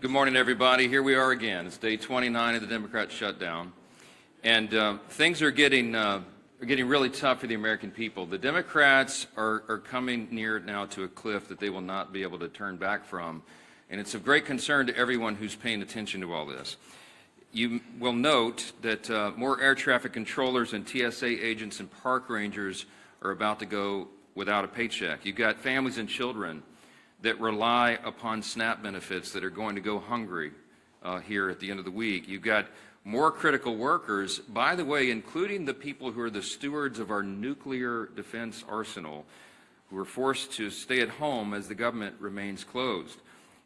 Good morning, everybody. Here we are again. It's day 29 of the Democrat shutdown, and things are getting really tough for the American people. The Democrats are coming near now to a cliff that they will not be able to turn back from, and it's of great concern to everyone who's paying attention to all this. You will note that more air traffic controllers and TSA agents and park rangers are about to go without a paycheck. You've got families and children that rely upon SNAP benefits that are going to go hungry here at the end of the week. You've got more critical workers, by the way, including the people who are the stewards of our nuclear defense arsenal, who are forced to stay at home as the government remains closed.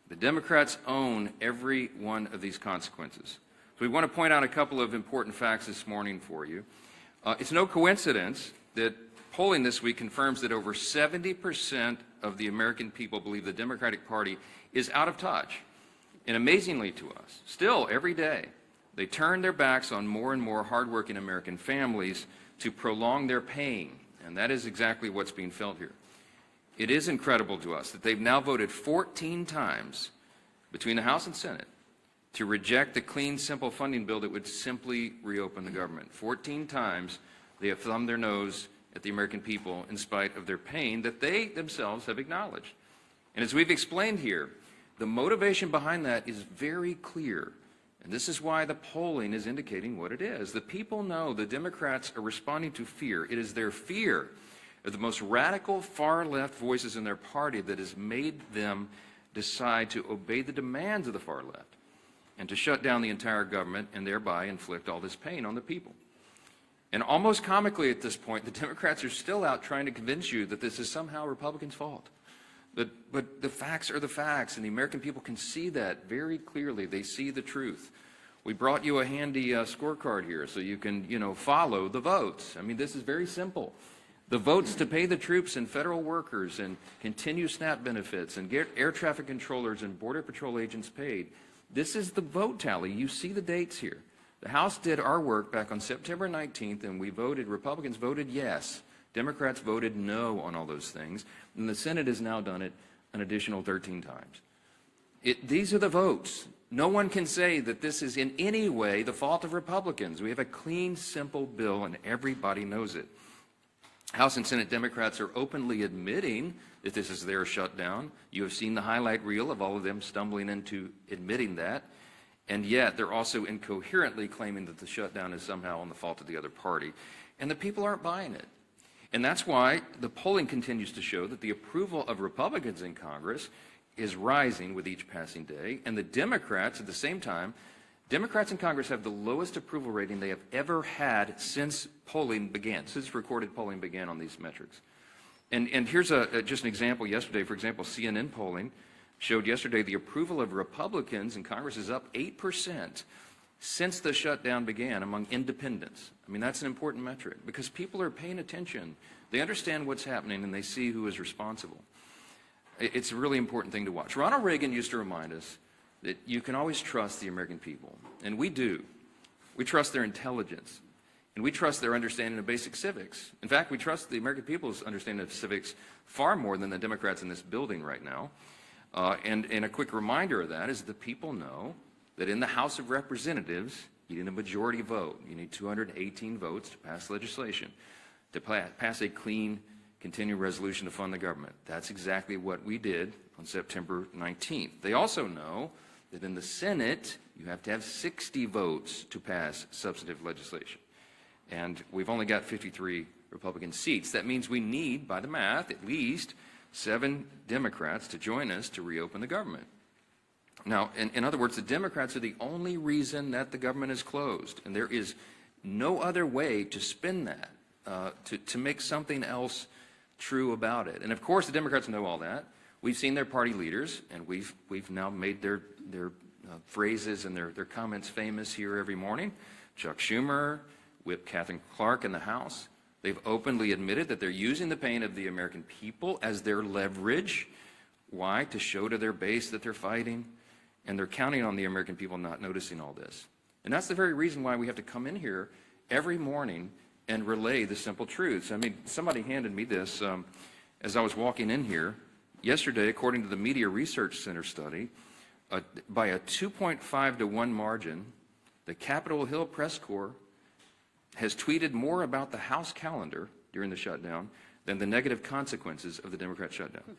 The Democrats own every one of these consequences. So we want to point out a couple of important facts this morning for you. It's no coincidence that polling this week confirms that over 70% of the American people believe the Democratic Party is out of touch. And amazingly to us, still every day, they turn their backs on more and more hardworking American families to prolong their pain. And that is exactly what's being felt here. It is incredible to us that they've now voted 14 times between the House and Senate to reject the clean, simple funding bill that would simply reopen the government. 14 times they have thumbed their nose at the American people in spite of their pain that they themselves have acknowledged. And as we've explained here, the motivation behind that is very clear. And this is why the polling is indicating what it is. The people know the Democrats are responding to fear. It is their fear of the most radical far-left voices in their party that has made them decide to obey the demands of the far left and to shut down the entire government and thereby inflict all this pain on the people. And almost comically at this point, the Democrats are still out trying to convince you that this is somehow Republicans' fault. But the facts are the facts, and the American people can see that very clearly. They see the truth. We brought you a handy scorecard here so you can, follow the votes. I mean, this is very simple. The votes to pay the troops and federal workers and continue SNAP benefits and get air traffic controllers and Border Patrol agents paid. This is the vote tally. You see the dates here. The House did our work back on September 19th, and Republicans voted yes. Democrats voted no on all those things. And the Senate has now done it an additional 13 times. These are the votes. No one can say that this is in any way the fault of Republicans. We have a clean, simple bill, and everybody knows it. House and Senate Democrats are openly admitting that this is their shutdown. You have seen the highlight reel of all of them stumbling into admitting that. And yet they're also incoherently claiming that the shutdown is somehow on the fault of the other party. And the people aren't buying it. And that's why the polling continues to show that the approval of Republicans in Congress is rising with each passing day. And the Democrats, at the same time, Democrats in Congress have the lowest approval rating they have ever had since polling began, since recorded polling began on these metrics. And here's just an example yesterday. For example, CNN polling showed yesterday the approval of Republicans in Congress is up 8% since the shutdown began among independents. I mean, that's an important metric because people are paying attention. They understand what's happening and they see who is responsible. It's a really important thing to watch. Ronald Reagan used to remind us that you can always trust the American people, and we do. We trust their intelligence, and we trust their understanding of basic civics. In fact, we trust the American people's understanding of civics far more than the Democrats in this building right now. And a quick reminder of that is the people know that in the House of Representatives, you need a majority vote. You need 218 votes to pass legislation, to pass a clean, continuing resolution to fund the government. That's exactly what we did on September 19th. They also know that in the Senate, you have to have 60 votes to pass substantive legislation. And we've only got 53 Republican seats. That means we need, by the math, at least 7 Democrats to join us to reopen the government. Now, in other words, the Democrats are the only reason that the government is closed, and there is no other way to spin that, to make something else true about it. And of course, the Democrats know all that. We've seen their party leaders, and we've now made their phrases and their comments famous here every morning. Chuck Schumer, Whip Catherine Clark in the House. They've openly admitted that they're using the pain of the American people as their leverage. Why? To show to their base that they're fighting. And they're counting on the American people not noticing all this. And that's the very reason why we have to come in here every morning and relay the simple truths. I mean, somebody handed me this as I was walking in here. Yesterday, according to the Media Research Center study, by a 2.5 to 1 margin, the Capitol Hill press corps has tweeted more about the House calendar during the shutdown than the negative consequences of the Democrat shutdown,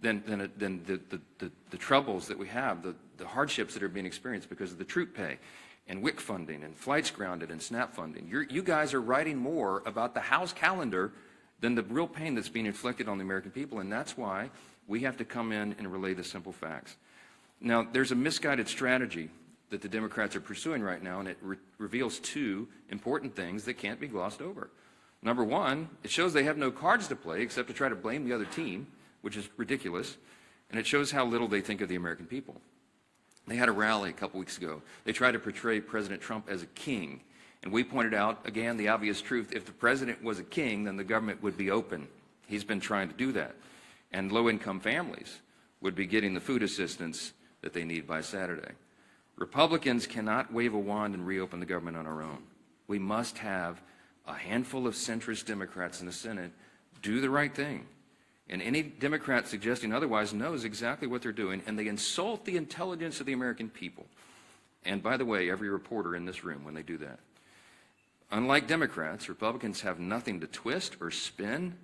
than the troubles that we have, the hardships that are being experienced because of the troop pay and WIC funding and flights grounded and SNAP funding. You guys are writing more about the House calendar than the real pain that's being inflicted on the American people, and that's why we have to come in and relay the simple facts. Now, there's a misguided strategy that the Democrats are pursuing right now, and it reveals two important things that can't be glossed over. Number one, it shows they have no cards to play except to try to blame the other team, which is ridiculous, and it shows how little they think of the American people. They had a rally a couple weeks ago. They tried to portray President Trump as a king, and we pointed out, again, the obvious truth. If the president was a king, then the government would be open. He's been trying to do that, and low-income families would be getting the food assistance that they need by Saturday. Republicans cannot wave a wand and reopen the government on our own. We must have a handful of centrist Democrats in the Senate do the right thing. And any Democrat suggesting otherwise knows exactly what they're doing, and they insult the intelligence of the American people. And by the way, every reporter in this room when they do that. Unlike Democrats, Republicans have nothing to twist or spin.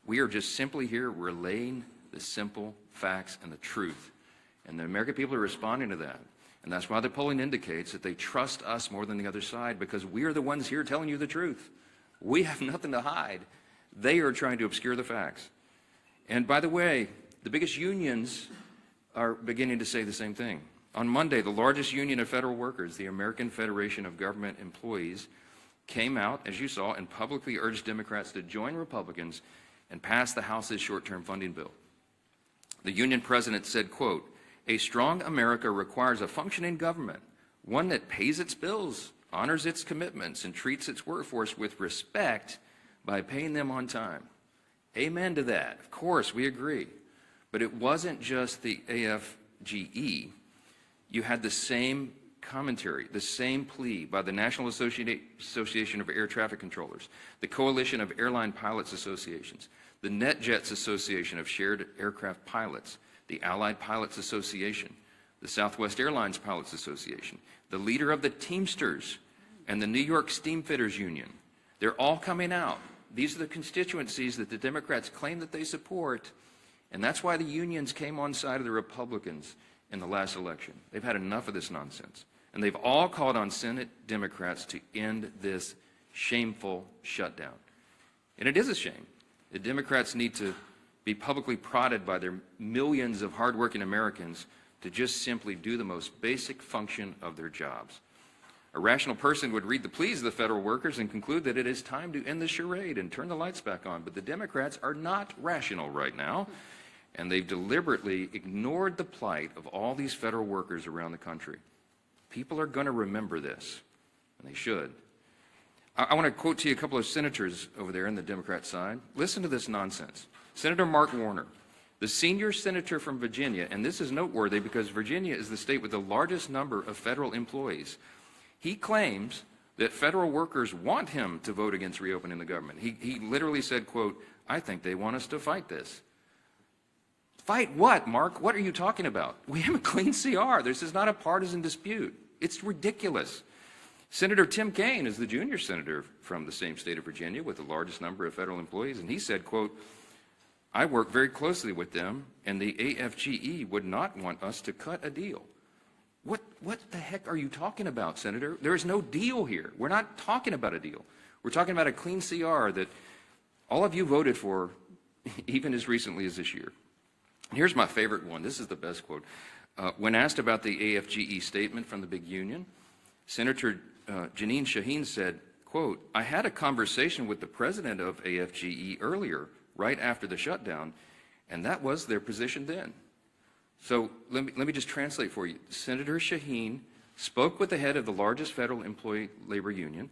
We are just simply here relaying the simple facts and the truth. And the American people are responding to that. And that's why the polling indicates that they trust us more than the other side, because we are the ones here telling you the truth. We have nothing to hide. They are trying to obscure the facts. And by the way, the biggest unions are beginning to say the same thing. On Monday, the largest union of federal workers, the American Federation of Government Employees, came out, as you saw, and publicly urged Democrats to join Republicans and pass the House's short-term funding bill. The union president said, quote, "A strong America requires a functioning government, one that pays its bills, honors its commitments, and treats its workforce with respect by paying them on time." Amen to that. Of course, we agree. But it wasn't just the AFGE. You had the same commentary, the same plea by the National Association of Air Traffic Controllers, the Coalition of Airline Pilots Associations, the NetJets Association of Shared Aircraft Pilots, the Allied Pilots Association, the Southwest Airlines Pilots Association, the leader of the Teamsters, and the New York Steamfitters Union. They're all coming out. These are the constituencies that the Democrats claim that they support, and that's why the unions came on side of the Republicans in the last election. They've had enough of this nonsense, and they've all called on Senate Democrats to end this shameful shutdown. And it is a shame. The Democrats need to be publicly prodded by their millions of hardworking Americans to just simply do the most basic function of their jobs. A rational person would read the pleas of the federal workers and conclude that it is time to end the charade and turn the lights back on. But the Democrats are not rational right now, and they've deliberately ignored the plight of all these federal workers around the country. People are going to remember this, and they should. I want to quote to you a couple of senators over there on the Democrat side. Listen to this nonsense. Senator Mark Warner, the senior senator from Virginia, and this is noteworthy because Virginia is the state with the largest number of federal employees. He claims that federal workers want him to vote against reopening the government. He literally said, quote, "I think they want us to fight this." Fight what, Mark? What are you talking about? We have a clean CR. This is not a partisan dispute. It's ridiculous. Senator Tim Kaine is the junior senator from the same state of Virginia with the largest number of federal employees, and he said, quote, "I work very closely with them, and the AFGE would not want us to cut a deal." What the heck are you talking about, Senator? There is no deal here. We're not talking about a deal. We're talking about a clean CR that all of you voted for even as recently as this year. Here's my favorite one. This is the best quote. When asked about the AFGE statement from the big union, Senator Jeanine Shaheen said, quote, "I had a conversation with the president of AFGE earlier, right after the shutdown, and that was their position then." So let me just translate for you. Senator Shaheen spoke with the head of the largest federal employee labor union.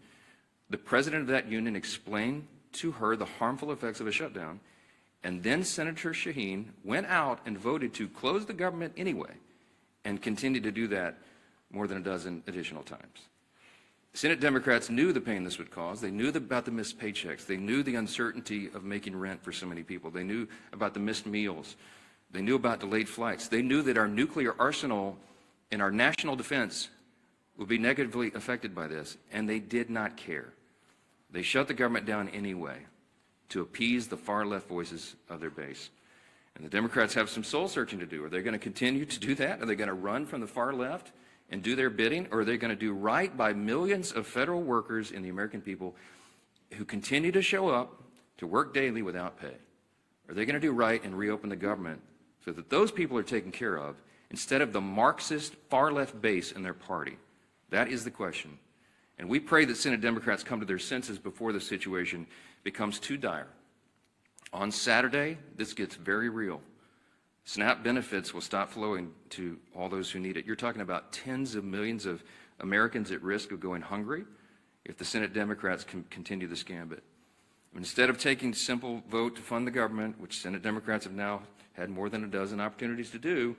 The president of that union explained to her the harmful effects of a shutdown, and then Senator Shaheen went out and voted to close the government anyway, and continued to do that more than a dozen additional times. Senate Democrats knew the pain this would cause. They knew about the missed paychecks. They knew the uncertainty of making rent for so many people. They knew about the missed meals. They knew about delayed flights. They knew that our nuclear arsenal and our national defense will be negatively affected by this, and they did not care. They shut the government down anyway to appease the far-left voices of their base. And the Democrats have some soul-searching to do. Are they going to continue to do that? Are they going to run from the far left and do their bidding? Or are they going to do right by millions of federal workers and the American people who continue to show up to work daily without pay? Are they going to do right and reopen the government so that those people are taken care of instead of the Marxist far-left base in their party? That is the question. And we pray that Senate Democrats come to their senses before the situation becomes too dire. On Saturday, this gets very real. SNAP benefits will stop flowing to all those who need it. You're talking about tens of millions of Americans at risk of going hungry if the Senate Democrats can continue this gambit. Instead of taking a simple vote to fund the government, which Senate Democrats have now had more than a dozen opportunities to do,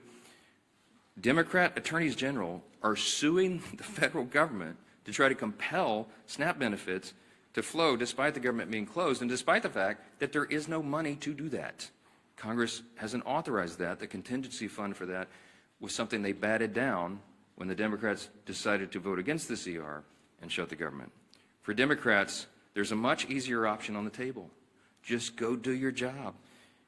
Democrat attorneys general are suing the federal government to try to compel SNAP benefits to flow despite the government being closed and despite the fact that there is no money to do that. Congress hasn't authorized that. The contingency fund for that was something they batted down when the Democrats decided to vote against the CR and shut the government. For Democrats, there's a much easier option on the table. Just go do your job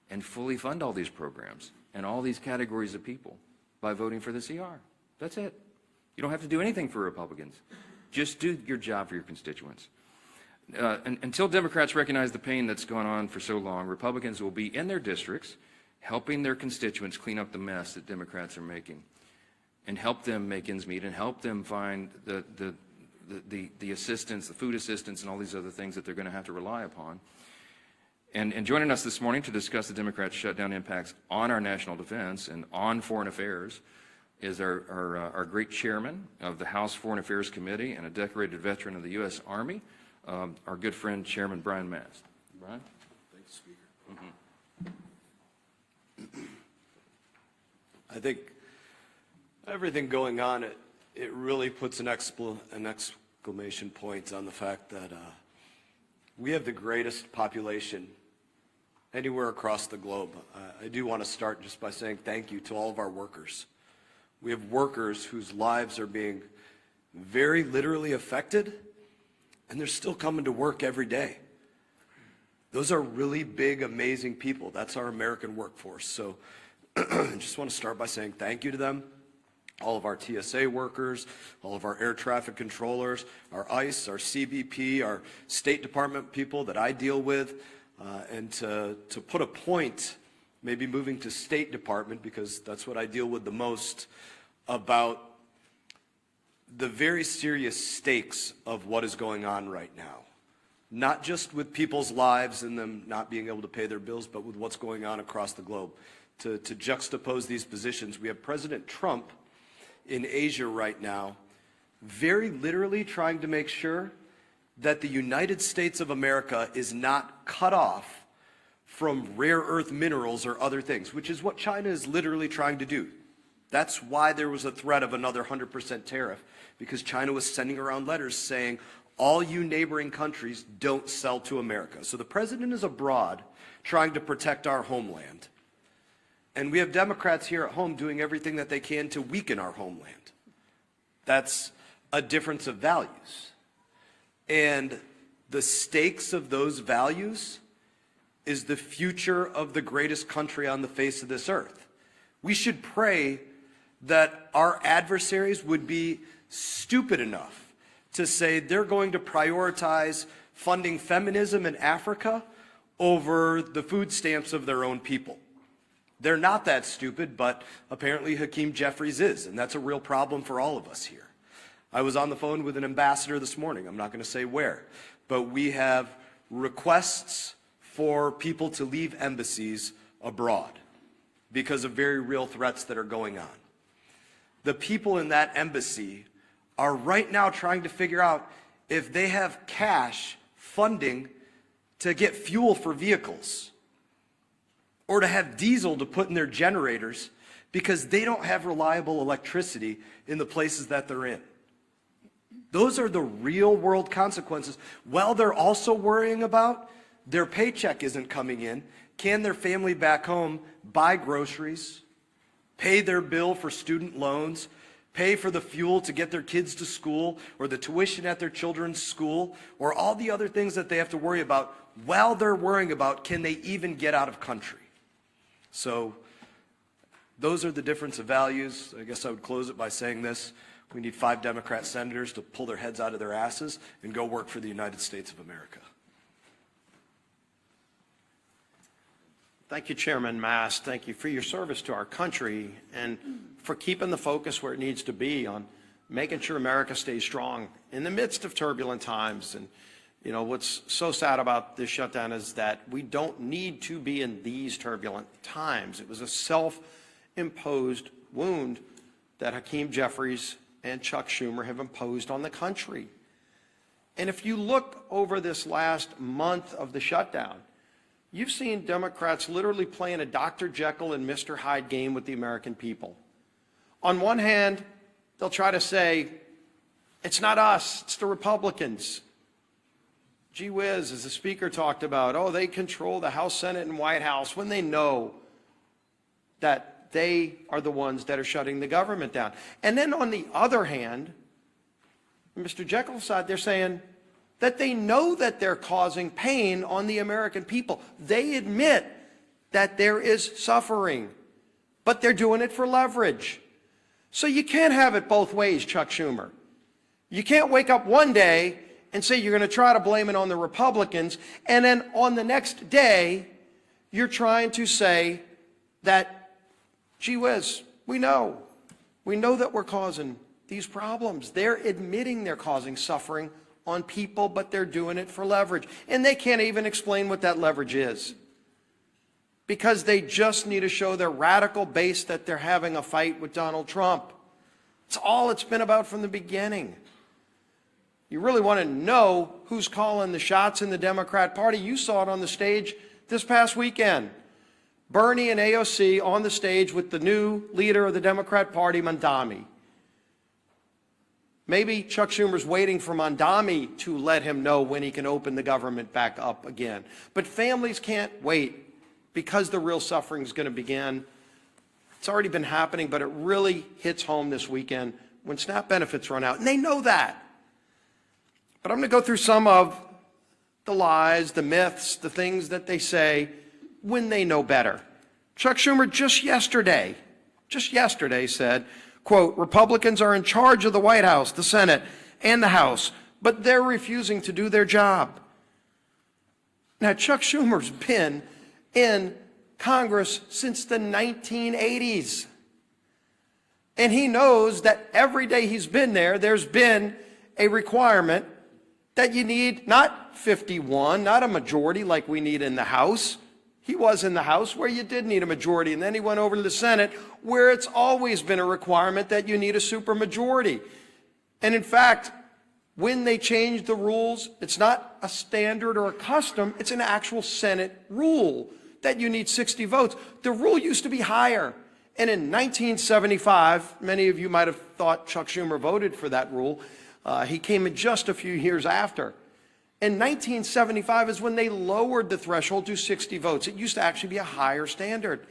and fully fund all these programs and all these categories of people by voting for the CR. That's it. You don't have to do anything for Republicans. Just do your job for your constituents. Until Democrats recognize the pain that's gone on for so long, Republicans will be in their districts helping their constituents clean up the mess that Democrats are making and help them make ends meet and help them find the assistance, the food assistance, and all these other things that they're going to have to rely upon. And joining us this morning to discuss the Democrats' shutdown impacts on our national defense and on foreign affairs is our great chairman of the House Foreign Affairs Committee and a decorated veteran of the U.S. Army, our good friend, Chairman Brian Mast. Brian? Thank you, Speaker. I think everything going on, it really puts an exclamation point on the fact that we have the greatest population anywhere across the globe. I do want to start just by saying thank you to all of our workers. We have workers whose lives are being very literally affected, and they're still coming to work every day. Those are really big, amazing people. That's our American workforce. So I just want to start by saying thank you to them, all of our TSA workers, all of our air traffic controllers, our ICE, our CBP, our State Department people that I deal with, and to put a point, maybe moving to State Department, because that's what I deal with the most, about the very serious stakes of what is going on right now. Not just with people's lives and them not being able to pay their bills, but with what's going on across the globe. To juxtapose these positions, we have President Trump in Asia right now, very literally trying to make sure that the United States of America is not cut off from rare earth minerals or other things, which is what China is literally trying to do. That's why there was a threat of another 100% tariff, because China was sending around letters saying, all you neighboring countries don't sell to America. So the president is abroad trying to protect our homeland. And we have Democrats here at home doing everything that they can to weaken our homeland. That's a difference of values. And the stakes of those values is the future of the greatest country on the face of this earth. We should pray that our adversaries would be stupid enough to say they're going to prioritize funding feminism in Africa over the food stamps of their own people. They're not that stupid, but apparently Hakeem Jeffries is, and that's a real problem for all of us here. I was on the phone with an ambassador this morning. I'm not going to say where, but we have requests for people to leave embassies abroad because of very real threats that are going on. The people in that embassy are right now trying to figure out if they have cash funding to get fuel for vehicles or to have diesel to put in their generators because they don't have reliable electricity in the places that they're in. Those are the real world consequences. While they're also worrying about their paycheck isn't coming in, can their family back home buy groceries, pay their bill for student loans, pay for the fuel to get their kids to school, or the tuition at their children's school, or all the other things that they have to worry about while they're worrying about, can they even get out of country? So those are the difference of values. I guess I would close it by saying this. We need 5 Democrat senators to pull their heads out of their asses and go work for the United States of America. Thank you, Chairman Mast. Thank you for your service to our country and for keeping the focus where it needs to be on making sure America stays strong in the midst of turbulent times. And, you know, what's so sad about this shutdown is that we don't need to be in these turbulent times. It was a self-imposed wound that Hakeem Jeffries and Chuck Schumer have imposed on the country. And if you look over this last month of the shutdown, you've seen Democrats literally playing a Dr. Jekyll and Mr. Hyde game with the American people. On one hand, they'll try to say, it's not us, it's the Republicans. Gee whiz, as the speaker talked about, oh, they control the House, Senate, and White House, when they know that they are the ones that are shutting the government down. And then on the other hand, Mr. Jekyll's side, they're saying that they know that they're causing pain on the American people. They admit that there is suffering, but they're doing it for leverage. So you can't have it both ways, Chuck Schumer. You can't wake up one day and say you're going to try to blame it on the Republicans, and then on the next day, you're trying to say that, gee whiz, we know that we're causing these problems. They're admitting they're causing suffering on people, but they're doing it for leverage. And they can't even explain what that leverage is, because they just need to show their radical base that they're having a fight with Donald Trump. It's all it's been about from the beginning. You really want to know who's calling the shots in the Democrat Party? You saw it on the stage this past weekend. Bernie and AOC on the stage with the new leader of the Democrat Party, Mandami. Maybe Chuck Schumer's waiting for Mandami to let him know when he can open the government back up again. But families can't wait, because the real suffering is going to begin. It's already been happening, but it really hits home this weekend when SNAP benefits run out. And they know that. But I'm going to go through some of the lies, the myths, the things that they say when they know better. Chuck Schumer just yesterday said, quote, Republicans are in charge of the White House, the Senate, and the House, but they're refusing to do their job. Now, Chuck Schumer's been in Congress since the 1980s. And he knows that every day he's been there, there's been a requirement that you need not 51, not a majority like we need in the House. He was in the House where you did need a majority, and then he went over to the Senate where it's always been a requirement that you need a supermajority. And in fact, when they changed the rules, it's not a standard or a custom, it's an actual Senate rule that you need 60 votes. The rule used to be higher. And in 1975, many of you might have thought Chuck Schumer voted for that rule. He came in just a few years after. In 1975 is when they lowered the threshold to 60 votes. It used to actually be a higher standard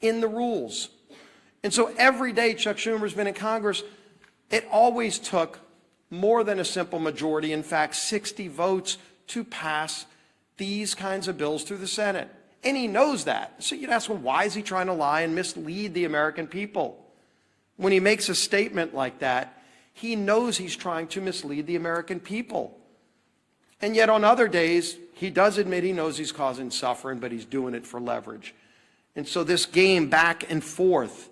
in the rules. And so every day Chuck Schumer's been in Congress, it always took more than a simple majority, in fact, 60 votes to pass these kinds of bills through the Senate. And he knows that. So you'd ask, well, why is he trying to lie and mislead the American people? When he makes a statement like that, he knows he's trying to mislead the American people. And yet on other days, he does admit he knows he's causing suffering, but he's doing it for leverage. And so this game back and forth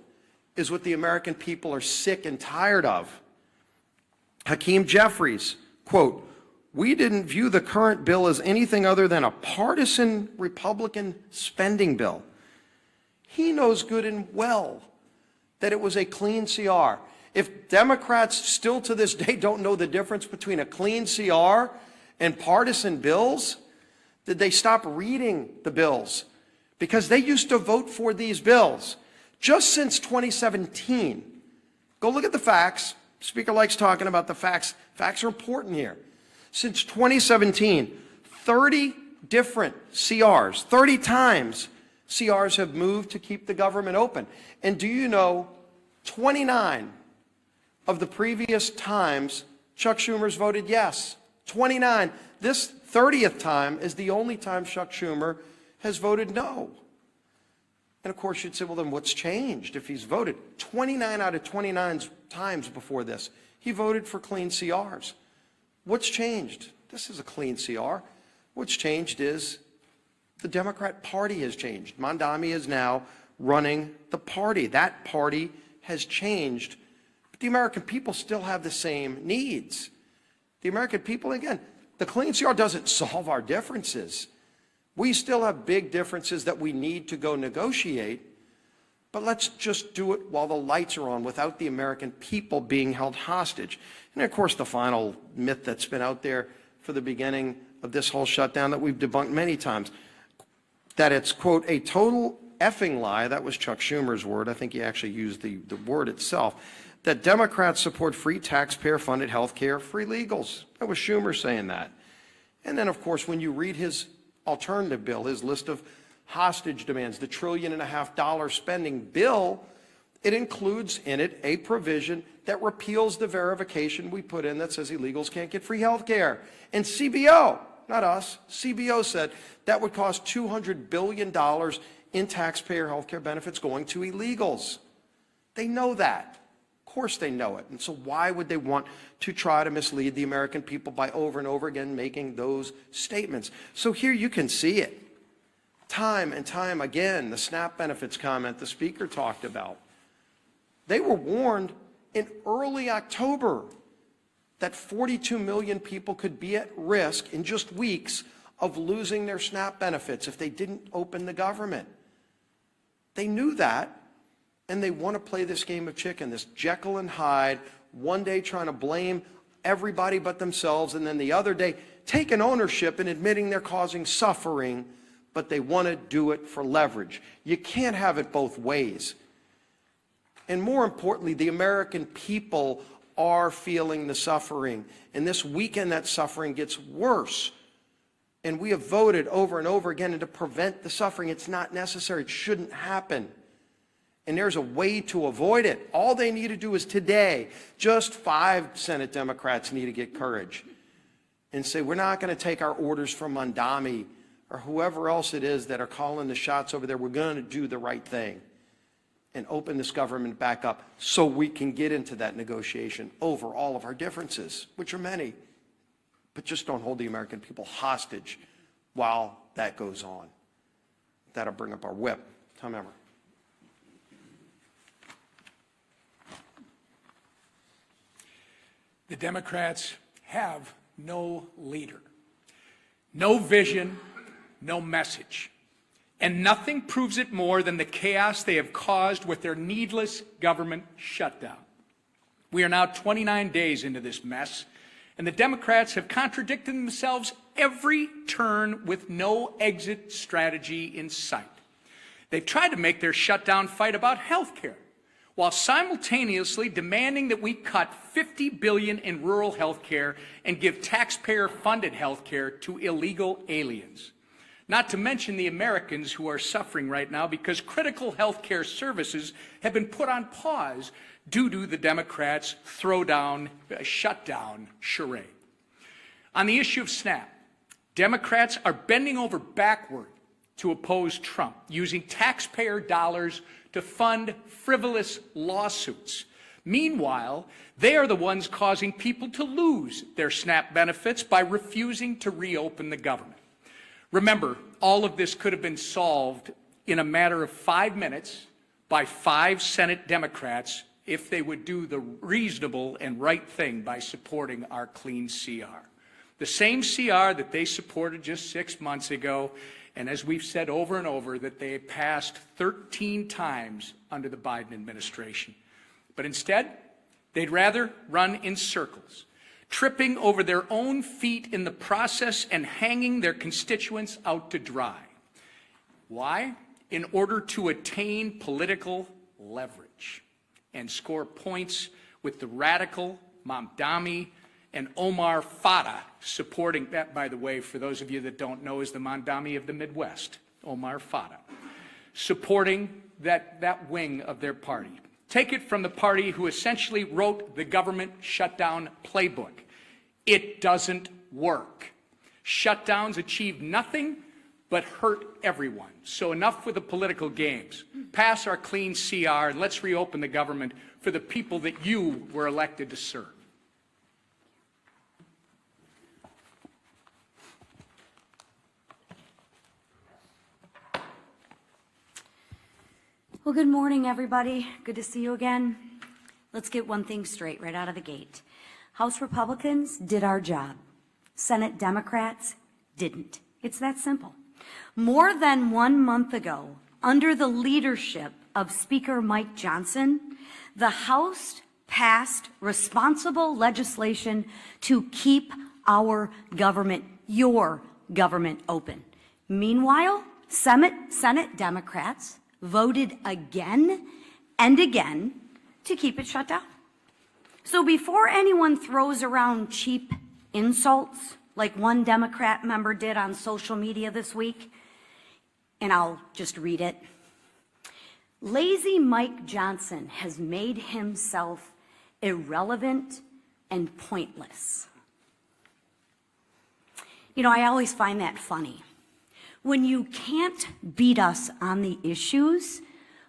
is what the American people are sick and tired of. Hakeem Jeffries, quote, we didn't view the current bill as anything other than a partisan Republican spending bill. He knows good and well that it was a clean CR. If Democrats still to this day don't know the difference between a clean CR and partisan bills, did they stop reading the bills? Because they used to vote for these bills. Just since 2017, go look at the facts. Speaker likes talking about the facts. Facts are important here. Since 2017, 30 different CRs, 30 times CRs have moved to keep the government open. And do you know 29 of the previous times Chuck Schumer's voted yes. 29. This 30th time is the only time Chuck Schumer has voted no. And of course you'd say, well, then what's changed if he's voted? 29 out of 29 times before this, he voted for clean CRs. What's changed? This is a clean CR. What's changed is the Democrat Party has changed. Mondami is now running the party. That party has changed. But the American people still have the same needs. The American people, again, the clean CR doesn't solve our differences. We still have big differences that we need to go negotiate, but let's just do it while the lights are on without the American people being held hostage. And of course, the final myth that's been out there for the beginning of this whole shutdown that we've debunked many times, that it's, quote, a total effing lie, that was Chuck Schumer's word, I think he actually used the word itself, that Democrats support free taxpayer-funded health care for illegals. That was Schumer saying that. And then, of course, when you read his alternative bill, his list of hostage demands, the $1.5 trillion spending bill, it includes in it a provision that repeals the verification we put in that says illegals can't get free health care. And CBO, not us, CBO said that would cost $200 billion in taxpayer health care benefits going to illegals. They know that. Of course they know it. And so why would they want to try to mislead the American people by over and over again making those statements? So here you can see it. Time and time again, the SNAP benefits comment the speaker talked about. They were warned in early October that 42 million people could be at risk in just weeks of losing their SNAP benefits if they didn't open the government. They knew that, and they want to play this game of chicken, this Jekyll and Hyde, one day trying to blame everybody but themselves, and then the other day taking ownership and admitting they're causing suffering, but they want to do it for leverage. You can't have it both ways. And more importantly, the American people are feeling the suffering. And this weekend, that suffering gets worse. And we have voted over and over again to prevent the suffering. It's not necessary. It shouldn't happen. And there's a way to avoid it. All they need to do is today, just 5 Senate Democrats need to get courage and say, we're not going to take our orders from Mondami or whoever else it is that are calling the shots over there. We're going to do the right thing and open this government back up so we can get into that negotiation over all of our differences, which are many, but just don't hold the American people hostage while that goes on. That'll bring up our whip. Tom Emmer. The Democrats have no leader, no vision, no message. And nothing proves it more than the chaos they have caused with their needless government shutdown. We are now 29 days into this mess, and the Democrats have contradicted themselves every turn with no exit strategy in sight. They've tried to make their shutdown fight about health care, while simultaneously demanding that we cut $50 billion in rural health care and give taxpayer-funded health care to illegal aliens. Not to mention the Americans who are suffering right now because critical health care services have been put on pause due to the Democrats' shutdown charade. On the issue of SNAP, Democrats are bending over backward to oppose Trump, using taxpayer dollars to fund frivolous lawsuits. Meanwhile, they are the ones causing people to lose their SNAP benefits by refusing to reopen the government. Remember, all of this could have been solved in a matter of 5 minutes by 5 Senate Democrats if they would do the reasonable and right thing by supporting our clean CR. The same CR that they supported just 6 months ago, and as we've said over and over, that they passed 13 times under the Biden administration. But instead, they'd rather run in circles, tripping over their own feet in the process and hanging their constituents out to dry. Why? In order to attain political leverage and score points with the radical Mamdani and Omar Fata supporting that, by the way, for those of you that don't know, is the Mamdani of the Midwest, Omar Fata, supporting that wing of their party. Take it from the party who essentially wrote the government shutdown playbook. It doesn't work. Shutdowns achieve nothing but hurt everyone. So enough with the political games. Pass our clean CR and let's reopen the government for the people that you were elected to serve. Well, good morning, everybody. Good to see you again. Let's get one thing straight right out of the gate. House Republicans did our job. Senate Democrats didn't. It's that simple. More than 1 month ago, under the leadership of Speaker Mike Johnson, the House passed responsible legislation to keep our government, your government, open. Meanwhile, Senate Democrats voted again and again to keep it shut down. So before anyone throws around cheap insults like one Democrat member did on social media this week, and I'll just read it. Lazy Mike Johnson has made himself irrelevant and pointless. You know, I always find that funny. When you can't beat us on the issues,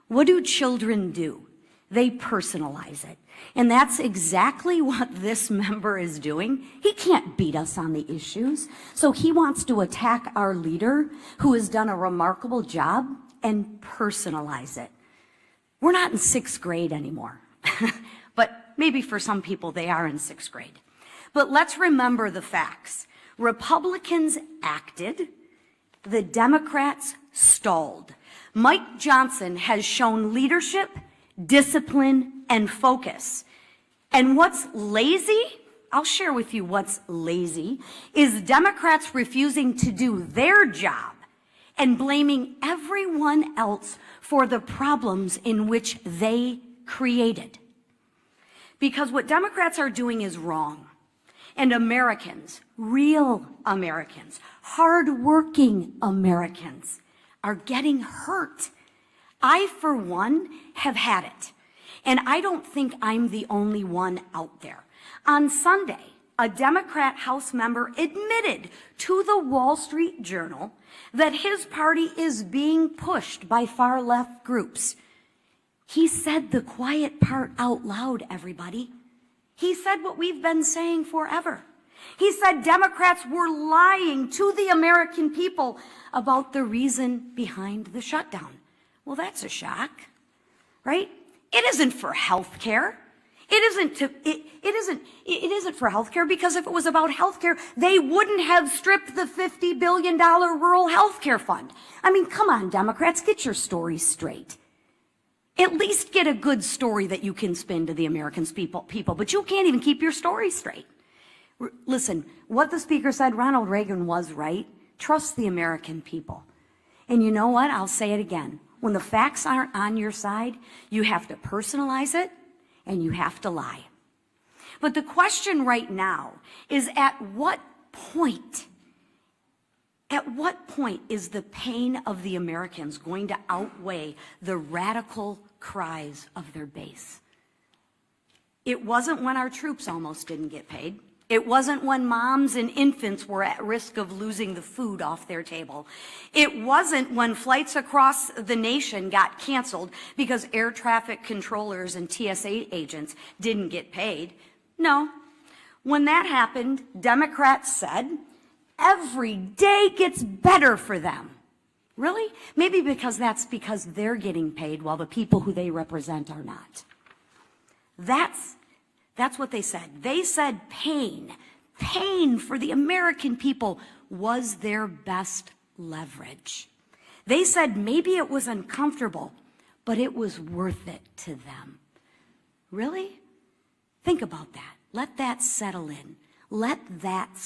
what do children do? They personalize it. And that's exactly what this member is doing. He can't beat us on the issues. So he wants to attack our leader, who has done a remarkable job, and personalize it. We're not in 6th grade anymore. But maybe for some people they are in 6th grade. But let's remember the facts. Republicans acted. The Democrats stalled. Mike Johnson has shown leadership, discipline, and focus. And what's lazy, I'll share with you what's lazy, is Democrats refusing to do their job and blaming everyone else for the problems in which they created. Because what Democrats are doing is wrong. And Americans, real Americans, hardworking Americans, are getting hurt. I, for one, have had it. And I don't think I'm the only one out there. On Sunday, a Democrat House member admitted to the Wall Street Journal that his party is being pushed by far-left groups. He said the quiet part out loud, everybody. He said what we've been saying forever. He said Democrats were lying to the American people about the reason behind the shutdown. Well, that's a shock, right? It isn't for health care. It isn't for health care, because if it was about health care, they wouldn't have stripped the $50 billion rural health care fund. I mean, come on, Democrats, get your stories straight. At least get a good story that you can spin to the American people, but you can't even keep your story straight. Listen, what the speaker said, Ronald Reagan was right. Trust the American people. And you know what? I'll say it again. When the facts aren't on your side, you have to personalize it and you have to lie. But the question right now is, at what point is the pain of the Americans going to outweigh the radical cries of their base? It wasn't when our troops almost didn't get paid. It wasn't when moms and infants were at risk of losing the food off their table. It wasn't when flights across the nation got canceled because air traffic controllers and TSA agents didn't get paid. No. When that happened, Democrats said, every day gets better for them. Really? Maybe because they're getting paid while the people who they represent are not. That's what they said. They said pain for the American people was their best leverage. They said maybe it was uncomfortable, but it was worth it to them. Really? Think about that. Let that settle in. Let that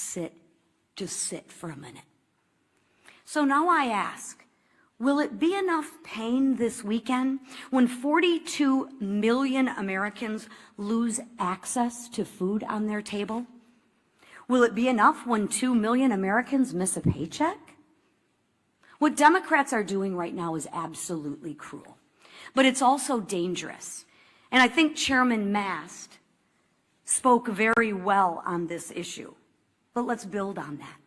just sit for a minute. So now I ask, will it be enough pain this weekend when 42 million Americans lose access to food on their table? Will it be enough when 2 million Americans miss a paycheck? What Democrats are doing right now is absolutely cruel, but it's also dangerous. And I think Chairman Mast spoke very well on this issue, but let's build on that.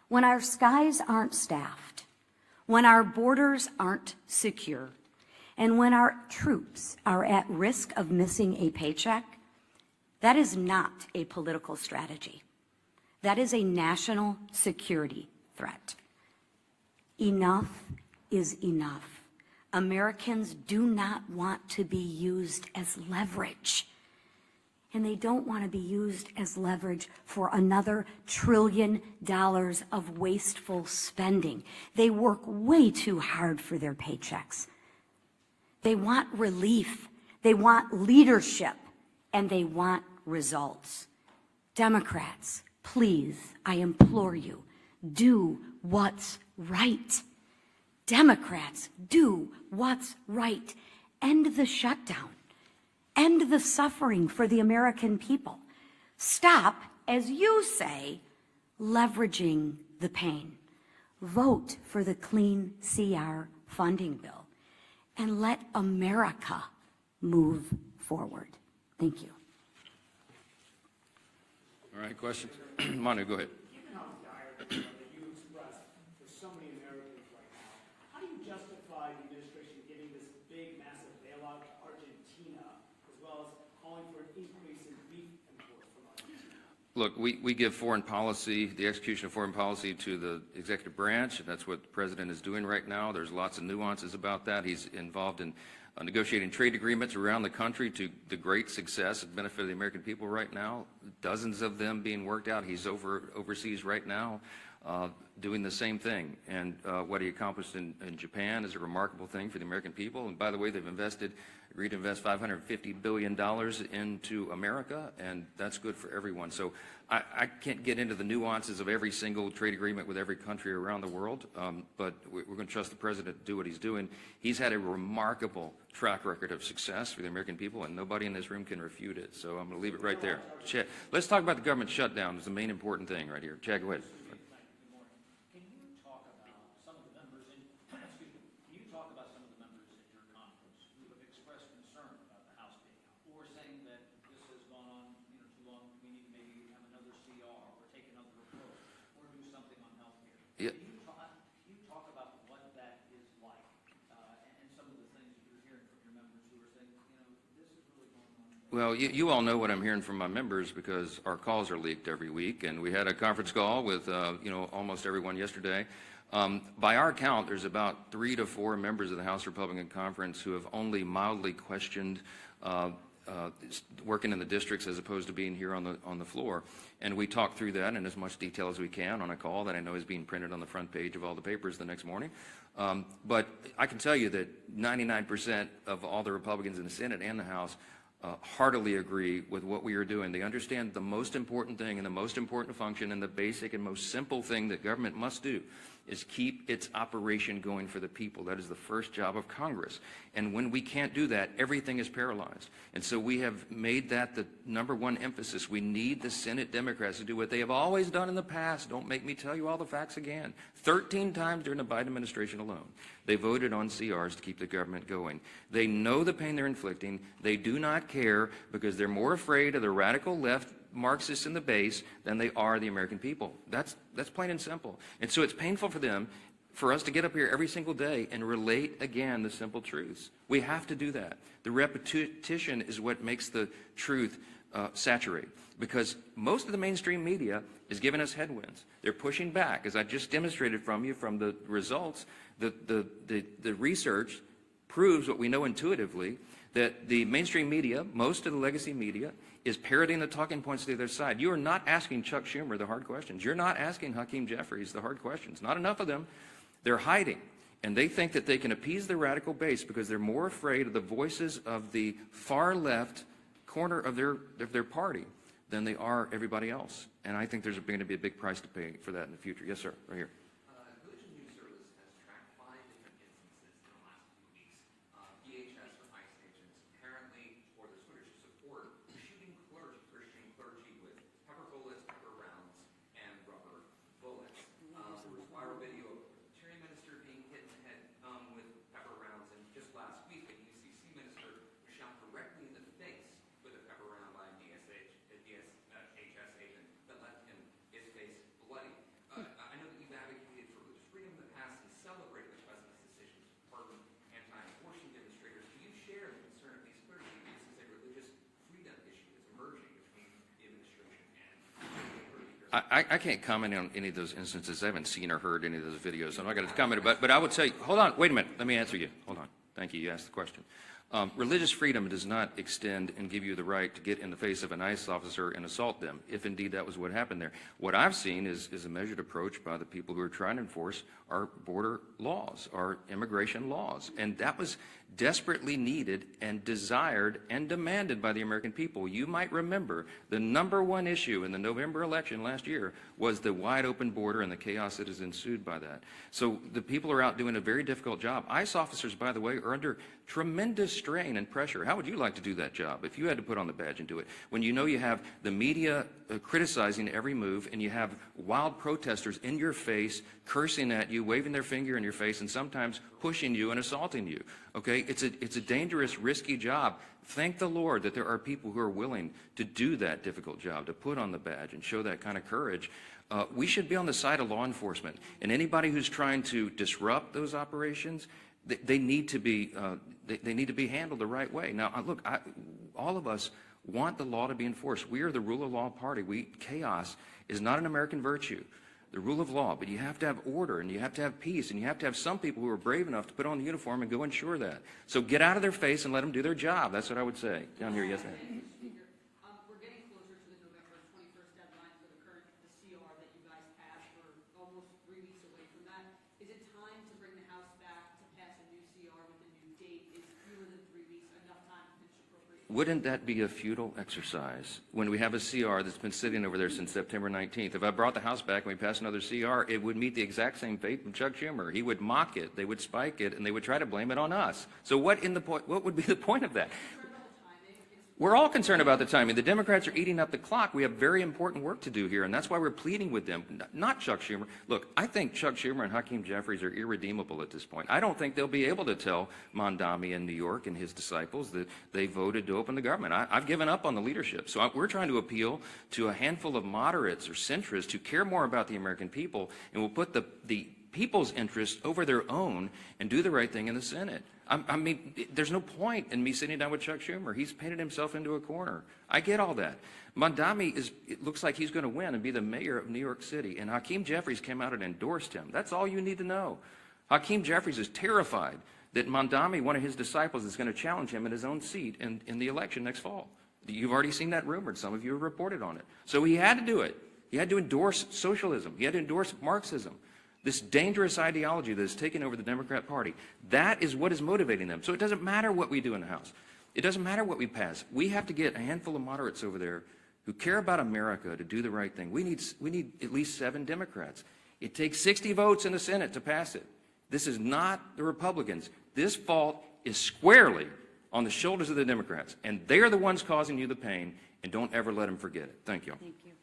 When our skies aren't staffed, when our borders aren't secure, and when our troops are at risk of missing a paycheck, that is not a political strategy. That is a national security threat. Enough is enough. Americans do not want to be used as leverage. And they don't want to be used as leverage for another $1 trillion of wasteful spending. They work way too hard for their paychecks. They want relief, they want leadership, and they want results. Democrats, please, I implore you, do what's right. Democrats, do what's right. End the shutdown. End the suffering for the American people. Stop, as you say, leveraging the pain. Vote for the Clean CR funding bill and let America move forward. Thank you. All right, questions? Manu, go ahead. Given how dire that you expressed for so many Americans right now, how do you justify the administration giving this big, massive bailout to Argentina, as well as calling for an increase in beef imports from Argentina? Look, we give foreign policy, the execution of foreign policy to the executive branch, and that's what the president is doing right now. There's lots of nuances about that. He's involved in negotiating trade agreements around the country to the great success and benefit of the American people right now. Dozens of them being worked out. He's overseas right now doing the same thing. And what he accomplished in Japan is a remarkable thing for the American people. And by the way, they've agreed to invest $550 billion into America, and that's good for everyone. So I can't get into the nuances of every single trade agreement with every country around the world, but we're going to trust the president to do what he's doing. He's had a remarkable track record of success for the American people, and nobody in this room can refute it. So I'm going to leave it right there. Chad, let's talk about the government shutdown. It's the main important thing right here. Chad, go ahead. Can you talk about some of the members in, excuse me, can you talk about some of the members in your conference who have expressed concern about the House being out, or saying that this has gone on, too long, we need to maybe have another CR or take another approach or do something on health care? Yeah. Can you talk about what that is like and some of the things that you're hearing from your members who are saying, this is really going on? Well, you all know what I'm hearing from my members because our calls are leaked every week, and we had a conference call with almost everyone yesterday. By our count, there's about 3 to 4 members of the House Republican Conference who have only mildly questioned working in the districts as opposed to being here on the floor. And we talked through that in as much detail as we can on a call that I know is being printed on the front page of all the papers the next morning. But I can tell you that 99% of all the Republicans in the Senate and the House heartily agree with what we are doing. They understand the most important thing and the most important function and the basic and most simple thing that government must do is keep its operation going for the people. That is the first job of Congress. And when we can't do that, everything is paralyzed. And so we have made that the #1 emphasis. We need the Senate Democrats to do what they have always done in the past. Don't make me tell you all the facts again. 13 times during the Biden administration alone, they voted on CRs to keep the government going. They know the pain they're inflicting. They do not care because they're more afraid of the radical left Marxists in the base than they are the American people. That's plain and simple. And so it's painful for them, for us to get up here every single day and relate again the simple truths. We have to do that. The repetition is what makes the truth saturate, because most of the mainstream media is giving us headwinds. They're pushing back, as I just demonstrated from you from the results. The research proves what we know intuitively, that the mainstream media, most of the legacy media, is parroting the talking points of the other side. You are not asking Chuck Schumer the hard questions. You're not asking Hakeem Jeffries the hard questions. Not enough of them. They're hiding. And they think that they can appease the radical base because they're more afraid of the voices of the far left corner of their party than they are everybody else. And I think there's going to be a big price to pay for that in the future. Yes, sir. Right here. Religion News Service has tracked 5 different instances in the last few weeks. DHS or ICE agents apparently, or the Swedish support, shooting Christian clergy with pepper bullets, pepper rounds, and rubber bullets. There was viral video of a Presbyterian minister being hit in the head with pepper rounds, and just last week, a UCC minister was shot I can't comment on any of those instances. I haven't seen or heard any of those videos, so I'm not going to comment. But I would say, hold on, wait a minute. Let me answer you. Hold on. Thank you. You asked the question. Religious freedom does not extend and give you the right to get in the face of an ICE officer and assault them, if indeed that was what happened there. What I've seen is a measured approach by the people who are trying to enforce our border laws, our immigration laws. And that was desperately needed and desired and demanded by the American people. You might remember the #1 issue in the November election last year was the wide open border and the chaos that has ensued by that. So the people are out doing a very difficult job. ICE officers, by the way, are under tremendous strain and pressure. How would you like to do that job if you had to put on the badge and do it? When you know you have the media criticizing every move, and you have wild protesters in your face, cursing at you, waving their finger in your face, and sometimes pushing you and assaulting you. Okay, it's a dangerous, risky job. Thank the Lord that there are people who are willing to do that difficult job, to put on the badge and show that kind of courage. We should be on the side of law enforcement, and anybody who's trying to disrupt those operations, they need to be handled the right way. Now, look, all of us want the law to be enforced. We are the rule of law party. Chaos is not an American virtue. The rule of law, but you have to have order, and you have to have peace, and you have to have some people who are brave enough to put on the uniform and go ensure that. So get out of their face and let them do their job. That's what I would say. Down here, yes, ma'am. We're getting closer to the November 21st deadline for the CR that you guys passed. We're almost 3 weeks away from that. Is it time to bring the House back to pass a new CR with a new date? Is fewer than 3 weeks enough time to finish appropriate? Wouldn't that be a futile exercise when we have a CR that's been sitting over there since September 19th? If I brought the House back and we passed another CR, it would meet the exact same fate with Chuck Schumer. He would mock it, they would spike it, and they would try to blame it on us. So what would be the point of that? We're all concerned about the timing. The Democrats are eating up the clock. We have very important work to do here, and that's why we're pleading with them, not Chuck Schumer. Look, I think Chuck Schumer and Hakeem Jeffries are irredeemable at this point. I don't think they'll be able to tell Mondami in New York and his disciples that they voted to open the government. I've given up on the leadership. So we're trying to appeal to a handful of moderates or centrists who care more about the American people and will put the people's interests over their own and do the right thing in the Senate. I mean, there's no point in me sitting down with Chuck Schumer. He's painted himself into a corner. I get all that. Mondami it looks like he's going to win and be the mayor of New York City. And Hakeem Jeffries came out and endorsed him. That's all you need to know. Hakeem Jeffries is terrified that Mondami, one of his disciples, is going to challenge him in his own seat in the election next fall. You've already seen that rumored. Some of you have reported on it. So he had to do it. He had to endorse socialism. He had to endorse Marxism. This dangerous ideology that has taken over the Democrat Party. That is what is motivating them. So it doesn't matter what we do in the House. It doesn't matter what we pass. We have to get a handful of moderates over there who care about America to do the right thing. We need at least 7 Democrats. It takes 60 votes in the Senate to pass it. This is not the Republicans. This fault is squarely on the shoulders of the Democrats, and they're the ones causing you the pain, and don't ever let them forget it. Thank you. Thank you.